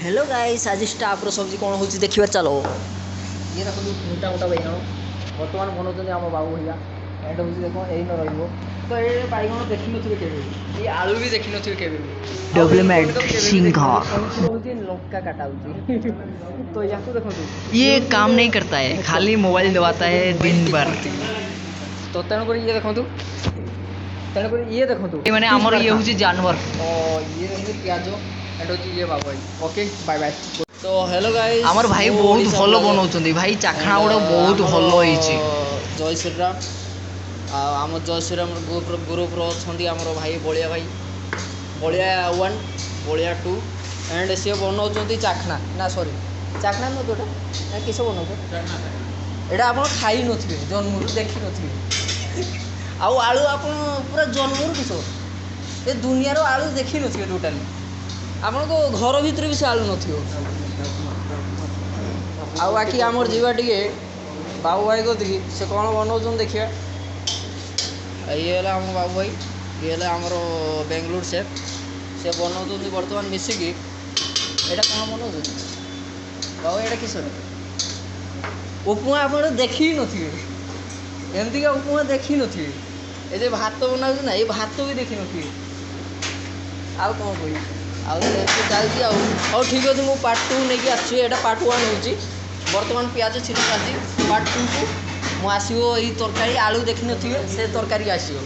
Hello guys आज staff सब्जी कौन हो देखा चलो ये देखो मोटा मोटा बैगण बर्तमान बनाऊँ आम बाबू भैया एंड हूँ देख यही न रही तो ये बैगण देखी थे के आलू भी देखी थे के लंका काटा तो या देखो ये काम नहीं करता है, खाली मोबाइल दबाता है दिन भर। तो तेणुक ये देखो तेणुक ये देखो मैंने आमर ये हूँ जानवर ये प्याज एंड हूँ ये बाबू ओके बाय बाय। तो हेलो गाइस आमर भाई बहुत भल बनाउछन्ती भाई चाखणा गुड़ा बहुत भल होइछि। जय श्रीराम आम जय श्रीराम ग्रुप अच्छा आमर भाई बलिया भाई बलिया 1 बलिया 2 एंड सी बनाऊँ चाखना ना सॉरी चाखना न जोटा किस बनाऊ एटा आप खाई नी जन्म देखी नी आउ आलू आप पूरा जन्म किस ये दुनिया आलू देखी नी टोटाली आपण को घर भितर भी से आलू न आ बाकी आमर जीवा टे बाबू भाई को से कौन बनाऊँ देखिए ये है आम बाबू भाई ये है आमर बेंगलोर सेफ से बनाऊँ बर्तमान मिसिकी यहाँ कौन बनाऊँ बाबू यहाँ किस उपमा आप देखी नी एमती का उपमा देखी नी ये भात बनाऊ ना ये भात भी देखी नी आउ कौन कह चलती आउ ठीक अच्छे मुझे पार्ट 2 नहीं आसुँ पार्ट 1 हूँ बर्तमान प्याज छिड़ी पार्ट 2 को मुझे आसो तरकारी आलू देखी नी से तरकारी आसो।